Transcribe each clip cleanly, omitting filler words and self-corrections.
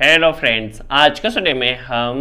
Hello friends, आज के study में हम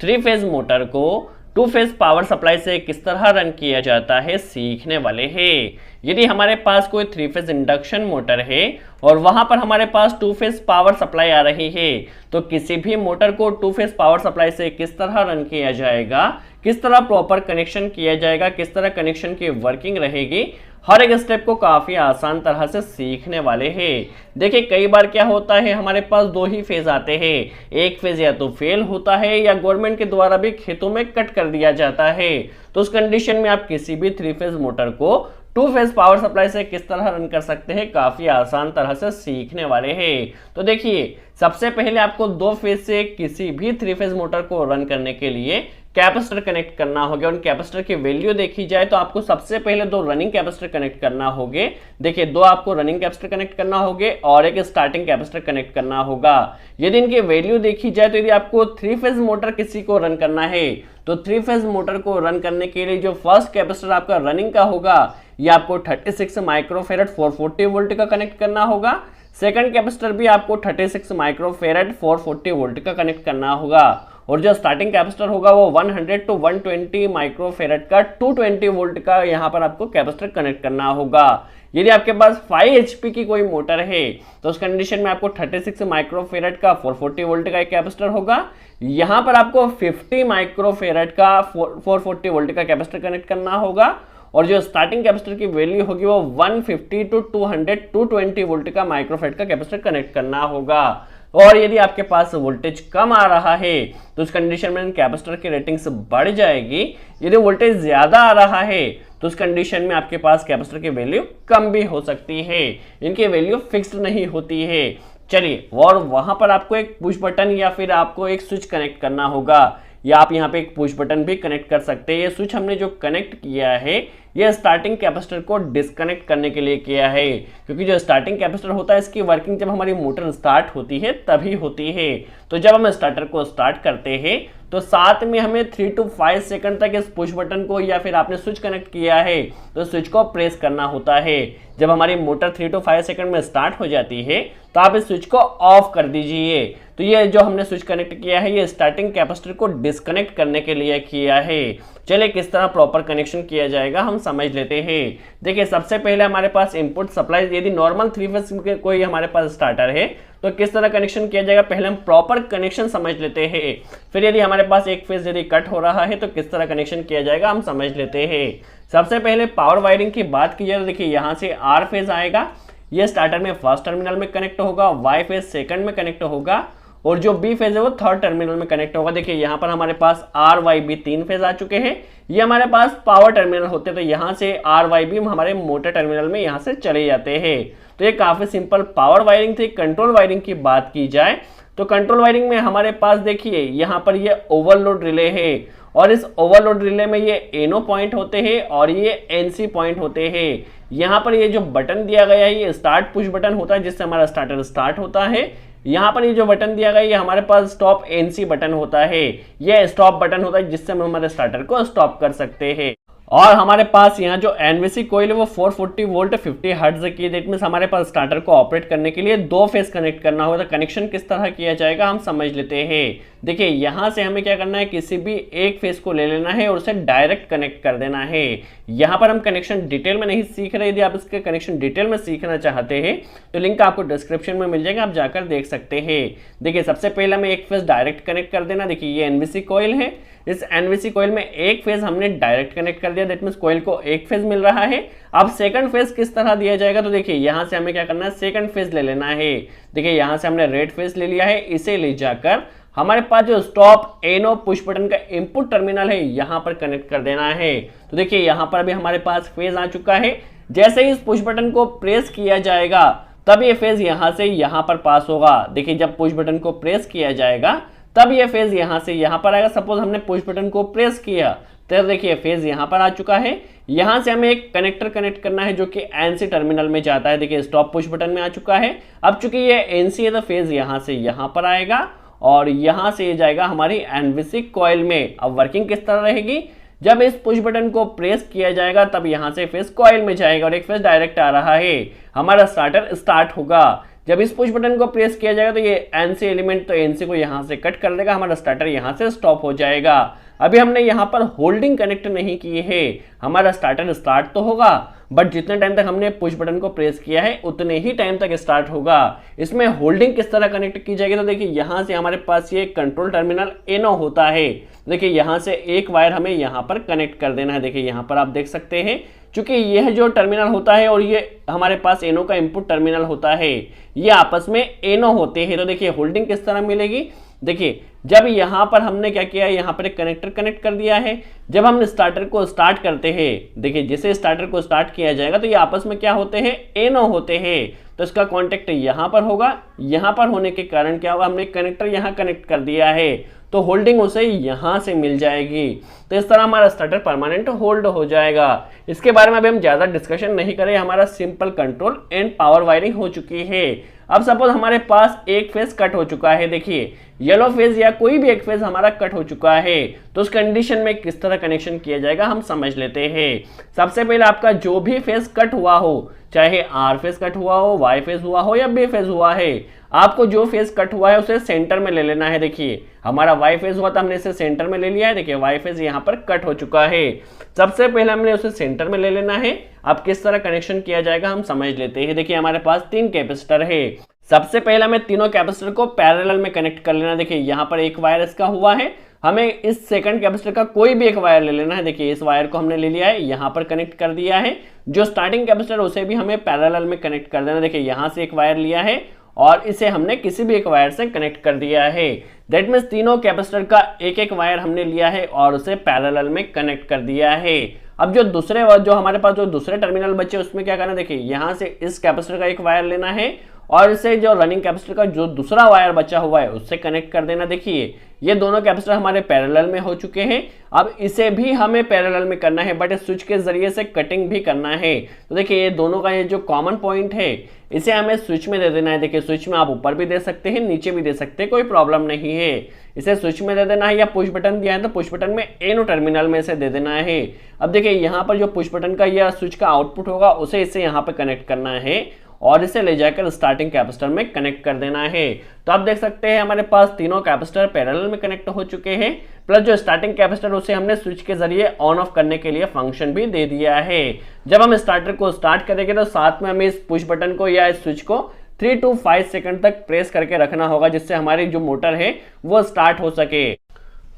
थ्री फेज मोटर को टू फेज पावर सप्लाई से किस तरह रन किया जाता है सीखने वाले हैं। यदि हमारे पास कोई थ्री फेज इंडक्शन मोटर है और वहां पर हमारे पास टू फेज पावर सप्लाई आ रही है, तो किसी भी मोटर को टू फेज पावर सप्लाई से किस तरह रन किया जाएगा, किस तरह प्रॉपर कनेक्शन किया जाएगा, किस तरह कनेक्शन की वर्किंग रहेगी, हर एक स्टेप को काफी आसान तरह से सीखने वाले हैं। देखिए, कई बार क्या होता है, हमारे पास दो ही फेज आते हैं। एक फेज या तो फेल होता है या गवर्नमेंट के द्वारा भी खेतों में कट कर दिया जाता है। तो उस कंडीशन में आप किसी भी थ्री फेज मोटर को टू फेज पावर सप्लाई से किस तरह रन कर सकते हैं, काफी आसान तरह से सीखने वाले हैं। तो देखिए, सबसे पहले आपको दो फेज से किसी भी थ्री फेज मोटर को रन करने के लिए कैपेसिटर कनेक्ट करना होगा। उन कैपेसिटर की वैल्यू देखी जाए तो आपको सबसे पहले दो रनिंग कैपेसिटर कनेक्ट करना होंगे। देखिए, दो आपको रनिंग कैपेसिटर कनेक्ट करना होंगे और एक स्टार्टिंग कैपेसिटर कनेक्ट करना होगा। यदि इनकी वैल्यू देखी जाए तो यदि आपको थ्री फेज मोटर किसी को रन करना है तो थ्री फेज मोटर को रन करने के लिए जो फर्स्ट कैपेसिटर आपका रनिंग का होगा ये आपको 36 माइक्रोफेरेड 440 वोल्ट का कनेक्ट करना होगा। सेकंड कैपेसिटर भी आपको 36 माइक्रोफेरेड 440 वोल्ट का कनेक्ट करना होगा। और जो स्टार्टिंग कैपेसिटर होगा वो 100 टू 120 माइक्रोफेरेड का 220 वोल्ट का यहाँ पर आपको कैपेसिटर कनेक्ट करना होगा। यदि आपके पास 5 HP की कोई मोटर है तो उस कंडीशन में आपको 36 माइक्रोफेरेड का 440 वोल्ट का एक कैपेसिटर होगा। यहाँ पर आपको 50 माइक्रोफेरेड का 440 वोल्ट का कैपेसिटर कनेक्ट करना होगा। और जो स्टार्टिंग कैपेसिटर की वैल्यू होगी वो 150 टू 200 220 वोल्ट का माइक्रोफेरेड का कैपेसिटर कनेक्ट करना होगा। और यदि आपके पास वोल्टेज कम आ रहा है तो उस कंडीशन में कैपेसिटर की रेटिंग्स बढ़ जाएगी। यदि वोल्टेज ज्यादा आ रहा है तो उस कंडीशन में आपके पास कैपेसिटर की वैल्यू कम भी हो सकती है। इनकी वैल्यू फिक्स्ड नहीं होती है। चलिए, और वहां पर आपको एक पुश बटन या फिर आपको एक स्विच कनेक्ट करना होगा, या आप यहाँ पे एक पुश बटन भी कनेक्ट कर सकते हैं। ये स्विच हमने जो कनेक्ट किया है ये स्टार्टिंग कैपेसिटर को डिस्कनेक्ट करने के लिए किया है, क्योंकि जो स्टार्टिंग कैपेसिटर होता है इसकी वर्किंग जब हमारी मोटर स्टार्ट होती है तभी होती है। तो जब हम स्टार्टर को स्टार्ट करते हैं तो साथ में हमें 3 to 5 सेकंड तक इस पुश बटन को या फिर आपने स्विच कनेक्ट किया है तो स्विच को प्रेस करना होता है। जब हमारी मोटर 3 to 5 सेकंड में स्टार्ट हो जाती है तो आप इस स्विच को ऑफ कर दीजिए। तो ये जो हमने स्विच कनेक्ट किया है ये स्टार्टिंग कैपेसिटर को डिस्कनेक्ट करने के लिए किया है। चलिए, किस तरह प्रॉपर कनेक्शन किया जाएगा हम समझ लेते हैं। देखिए, सबसे पहले हमारे पास इनपुट सप्लाई, यदि नॉर्मल थ्री फेज कोई हमारे पास स्टार्टर है तो किस तरह कनेक्शन किया जाएगा, पहले हम प्रॉपर कनेक्शन समझ लेते हैं। फिर यदि हमारे पास एक फेज यदि कट हो रहा है तो किस तरह कनेक्शन किया जाएगा हम समझ लेते हैं। सबसे पहले पावर वायरिंग की बात की जाए तो देखिए, यहाँ से आर फेज आएगा, ये स्टार्टर में फर्स्ट टर्मिनल में कनेक्ट होगा, वाई फेज सेकंड में कनेक्ट होगा और जो बी फेज है वो थर्ड टर्मिनल में कनेक्ट होगा। देखिए, यहाँ पर हमारे पास आर वाई बी तीन फेज आ चुके हैं। ये हमारे पास पावर टर्मिनल होते हैं तो यहाँ से आर वाई बी हमारे मोटर टर्मिनल में यहाँ से चले जाते हैं। तो ये काफी सिंपल पावर वायरिंग थी। कंट्रोल वायरिंग की बात की जाए तो कंट्रोल वायरिंग में हमारे पास देखिए यहाँ पर ये ओवरलोड रिले है और इस ओवरलोड रिले में ये एनो पॉइंट होते हैं और ये एनसी पॉइंट होते हैं। यहाँ पर ये जो बटन दिया गया है ये स्टार्ट पुश बटन होता है जिससे हमारा स्टार्टर स्टार्ट होता है। यहाँ पर ये जो बटन दिया गया है ये हमारे पास स्टॉप एनसी बटन होता है, ये स्टॉप बटन होता है जिससे हम हमारे स्टार्टर को स्टॉप कर सकते हैं। और हमारे पास यहाँ जो एनवीसी कोइल है वो 440 वोल्ट 50 हर्ट्ज की, दैट मींस हमारे पास स्टार्टर को ऑपरेट करने के लिए दो फेज कनेक्ट करना होगा। तो कनेक्शन किस तरह किया जाएगा हम समझ लेते हैं। देखिए, यहाँ से हमें क्या करना है, किसी भी एक फेज को ले लेना है और उसे डायरेक्ट कनेक्ट कर देना है। यहाँ पर हम कनेक्शन डिटेल में नहीं सीख रहे। यदि आप इसके कनेक्शन डिटेल में सीखना चाहते हैं तो लिंक आपको डिस्क्रिप्शन में मिल जाएगा, आप जाकर देख सकते हैं। देखिए, सबसे पहले हमें एक फेज डायरेक्ट कनेक्ट कर देना। देखिए, ये एनवीसी कॉइल है, इस एनवीसी कॉइल में एक फेज हमने डायरेक्ट कनेक्ट कर दिया, दैट मींस कॉइल को एक फेज मिल रहा है। अब सेकंड फेज किस तरह दिया जाएगा तो देखिए, यहाँ से हमें क्या करना है, सेकंड फेज ले लेना है। देखिए, यहाँ से हमने रेड फेज ले लिया है, इसे ले जाकर हमारे पास जो स्टॉप एनो पुश बटन का इनपुट टर्मिनल है यहाँ पर कनेक्ट कर देना है। तो देखिए, यहाँ पर भी हमारे पास फेज आ चुका है। जैसे ही इस पुश बटन को प्रेस किया जाएगा तब ये फेज यहाँ से यहाँ पर पास होगा। देखिए, जब पुश बटन को प्रेस किया जाएगा तब ये फेज यहाँ से यहाँ पर आएगा। सपोज हमने पुश बटन को प्रेस किया तो देखिए फेज यहाँ पर आ चुका है। यहाँ से हमें एक कनेक्टर कनेक्ट करना है जो कि एनसी टर्मिनल में जाता है। देखिए, स्टॉप पुश बटन में आ चुका है। अब चूंकि ये एनसी है तो फेज यहाँ से यहाँ पर आएगा और यहाँ से ये जाएगा हमारी एनवीसी कॉइल में। अब वर्किंग किस तरह रहेगी, जब इस पुश बटन को प्रेस किया जाएगा तब यहाँ से फेज कॉइल में जाएगा और एक फेज डायरेक्ट आ रहा है, हमारा स्टार्टर स्टार्ट होगा। जब इस पुश बटन को प्रेस किया जाएगा तो ये एनसी एलिमेंट तो एनसी को यहाँ से कट कर देगा, हमारा स्टार्टर यहाँ से स्टॉप हो जाएगा। अभी हमने यहाँ पर होल्डिंग कनेक्ट नहीं की है, हमारा स्टार्टर स्टार्ट तो होगा बट जितने टाइम तक हमने पुश बटन को प्रेस किया है उतने ही टाइम तक स्टार्ट होगा। इसमें होल्डिंग किस तरह कनेक्ट की जाएगी, तो देखिए यहाँ से हमारे पास ये कंट्रोल टर्मिनल एनो होता है। देखिए यहाँ से एक वायर हमें यहाँ पर कनेक्ट कर देना है। देखिए यहाँ पर आप देख सकते हैं, चूंकि यह जो टर्मिनल होता है और ये हमारे पास एनो का इनपुट टर्मिनल होता है, ये आपस में एनो होते हैं। तो देखिए होल्डिंग किस तरह मिलेगी, देखिए जब यहाँ पर हमने क्या किया है, यहाँ पर एक कनेक्टर कनेक्ट कर दिया है। जब हम स्टार्टर को स्टार्ट करते हैं, देखिए जैसे स्टार्टर को स्टार्ट किया जाएगा तो ये आपस में क्या होते हैं, एनो होते हैं। तो इसका कॉन्टेक्ट यहाँ पर होगा, यहाँ पर होने के कारण क्या होगा, हमने कनेक्टर यहाँ कनेक्ट कर दिया है तो होल्डिंग उसे यहाँ से मिल जाएगी। तो इस तरह हमारा स्टार्टर परमानेंट होल्ड हो जाएगा। इसके बारे में अभी हम ज़्यादा डिस्कशन नहीं करें, हमारा simple control and power wiring हो चुकी है। अब सपोज हमारे पास एक फेज कट हो चुका है, देखिए येलो फेज या कोई भी एक फेज हमारा कट हो चुका है, तो उस कंडीशन में किस तरह कनेक्शन किया जाएगा हम समझ लेते हैं। सबसे पहले आपका जो भी फेज कट हुआ हो, चाहे आर फेज कट हुआ हो, वाई फेज हुआ हो या बी फेज हुआ है, आपको जो फेज कट हुआ है उसे सेंटर में ले लेना है। देखिए हमारा वाई फेज हुआ था, हमने इसे सेंटर में ले लिया है। देखिए वाई फेज यहाँ पर कट हो चुका है, सबसे पहले हमने उसे सेंटर में ले लेना है। अब किस तरह कनेक्शन किया जाएगा हम समझ लेते हैं। देखिए हमारे पास 3 कैपेसिटर है, सबसे पहले हमें तीनों कैपेसिटर को पैरेलल में कनेक्ट कर लेना। देखिए यहाँ पर एक वायर इसका हुआ है, हमें इस सेकंड कैपेसिटर का कोई भी एक वायर ले लेना है। देखिए इस वायर को हमने ले लिया है, यहाँ पर कनेक्ट कर दिया है। जो स्टार्टिंग कैपेसिटर उसे भी हमें पैरेलल में कनेक्ट कर देना। देखिए यहाँ से एक वायर लिया है और इसे हमने किसी भी एक वायर से कनेक्ट कर दिया है। दैट मीन्स तीनों कैपेसिटर का एक एक वायर हमने लिया है और उसे पैरेलल में कनेक्ट कर दिया है। अब जो हमारे पास जो दूसरे टर्मिनल बचे उसमें क्या करना है, देखिए यहाँ से इस कैपेसिटर का एक वायर लेना है और इसे जो रनिंग कैपेसिटर का जो दूसरा वायर बचा हुआ है उससे कनेक्ट कर देना। देखिए ये दोनों कैपेसिटर हमारे पैरेलल में हो चुके हैं। अब इसे भी हमें पैरेलल में करना है बट इस स्विच के जरिए से कटिंग भी करना है। तो देखिए ये दोनों का ये जो कॉमन पॉइंट है इसे हमें स्विच में दे देना है। देखिए स्विच में आप ऊपर भी दे सकते हैं, नीचे भी दे सकते हैं, कोई प्रॉब्लम नहीं है। इसे स्विच में दे देना है या पुश बटन दिया है तो पुश बटन में एनो टर्मिनल में इसे दे देना है। अब देखिए यहाँ पर जो पुश बटन का या स्विच का आउटपुट होगा उसे इसे यहाँ पर कनेक्ट करना है और इसे ले जाकर स्टार्टिंग कैपेसिटर में कनेक्ट कर देना है। तो आप देख सकते हैं हमारे पास तीनों कैपेसिटर पैरेलल में कनेक्ट हो चुके हैं, प्लस जो स्टार्टिंग कैपेसिटर उसे हमने स्विच के जरिए ऑन ऑफ करने के लिए फंक्शन भी दे दिया है। जब हम स्टार्टर को स्टार्ट करेंगे तो साथ में हमें इस पुश बटन को या इस स्विच को 3 to 5 सेकंड तक प्रेस करके रखना होगा, जिससे हमारी जो मोटर है वो स्टार्ट हो सके।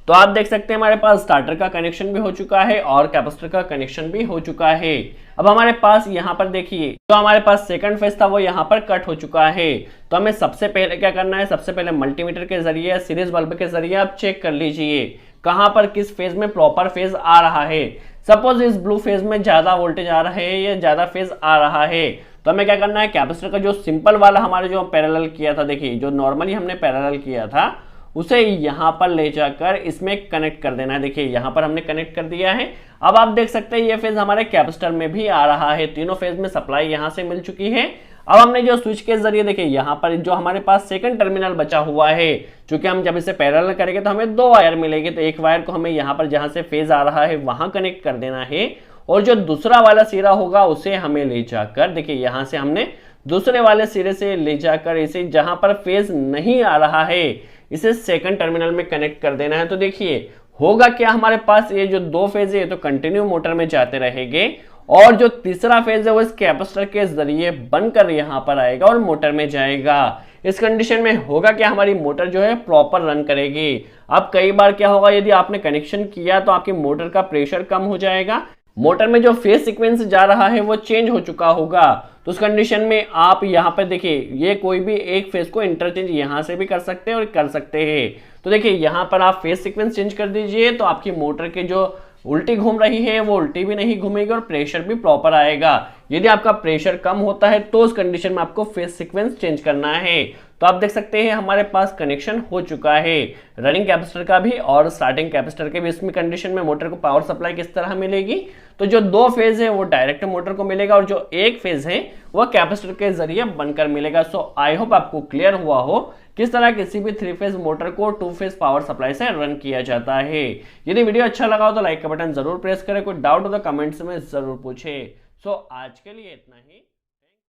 तो आप देख सकते हैं हमारे पास स्टार्टर का कनेक्शन भी हो चुका है और कैपेसिटर का कनेक्शन भी हो चुका है। अब हमारे पास यहाँ पर देखिए तो हमारे पास सेकंड फेज था वो यहाँ पर कट हो चुका है। तो हमें सबसे पहले क्या करना है, सबसे पहले मल्टीमीटर के जरिए सीरीज बल्ब के जरिए आप चेक कर लीजिए कहाँ पर किस फेज में प्रॉपर फेज आ रहा है। सपोज इस ब्लू फेज में ज्यादा वोल्टेज आ रहा है या ज्यादा फेज आ रहा है तो हमें क्या करना है, कैपेसिटर का जो सिंपल वाला हमारे जो पैरेलल किया था, देखिए जो नॉर्मली हमने पैरेलल किया था उसे यहाँ पर ले जाकर इसमें कनेक्ट कर देना है। देखिए यहाँ पर हमने कनेक्ट कर दिया है। अब आप देख सकते हैं ये फेज हमारे कैपेसिटर में भी आ रहा है, तीनों फेज में सप्लाई यहाँ से मिल चुकी है। अब हमने जो स्विच के जरिए देखिए यहाँ पर जो हमारे पास सेकंड टर्मिनल बचा हुआ है, क्योंकि हम जब इसे पैरेलल करेंगे तो हमें 2 वायर मिलेंगे, तो एक वायर को हमें यहाँ पर जहाँ से फेज आ रहा है वहां कनेक्ट कर देना है और जो दूसरा वाला सिरा होगा उसे हमें ले जाकर देखिए यहाँ से हमने दूसरे वाले सिरे से ले जाकर इसे जहां पर फेज नहीं आ रहा है इसे सेकंड टर्मिनल में कनेक्ट कर देना है। तो देखिए होगा क्या, हमारे पास ये जो 2 फेज है तो कंटिन्यू मोटर में जाते रहेंगे और जो तीसरा फेज है वो इस कैपेसिटर के जरिए बनकर यहाँ पर आएगा और मोटर में जाएगा। इस कंडीशन में होगा क्या, हमारी मोटर जो है प्रॉपर रन करेगी। अब कई बार क्या होगा, यदि आपने कनेक्शन किया तो आपकी मोटर का प्रेशर कम हो जाएगा, मोटर में जो फेज सीक्वेंस जा रहा है वो चेंज हो चुका होगा। तो उस कंडीशन में आप यहाँ पर देखिए ये कोई भी एक फेज को इंटरचेंज यहाँ से भी कर सकते हैं और कर सकते हैं। तो देखिए यहाँ पर आप फेज सीक्वेंस चेंज कर दीजिए तो आपकी मोटर के जो उल्टी घूम रही है वो उल्टी भी नहीं घूमेगी और प्रेशर भी प्रॉपर आएगा। यदि आपका प्रेशर कम होता है तो उस कंडीशन में आपको फेज सीक्वेंस चेंज करना है। तो आप देख सकते हैं हमारे पास कनेक्शन हो चुका है रनिंग कैपेसिटर का भी और स्टार्टिंग कैपेसिटर के भी। इसमें कंडीशन में मोटर को पावर सप्लाई किस तरह मिलेगी, तो जो 2 फेज है वो डायरेक्ट मोटर को मिलेगा और जो 1 फेज है वो कैपेसिटर के जरिए बनकर मिलेगा। सो आई होप आपको क्लियर हुआ हो किस तरह किसी भी 3 फेज मोटर को 2 फेज पावर सप्लाई से रन किया जाता है। यदि वीडियो अच्छा लगा हो तो लाइक का बटन जरूर प्रेस करें, कोई डाउट हो तो कमेंट्स में जरूर पूछे। सो आज के लिए इतना ही।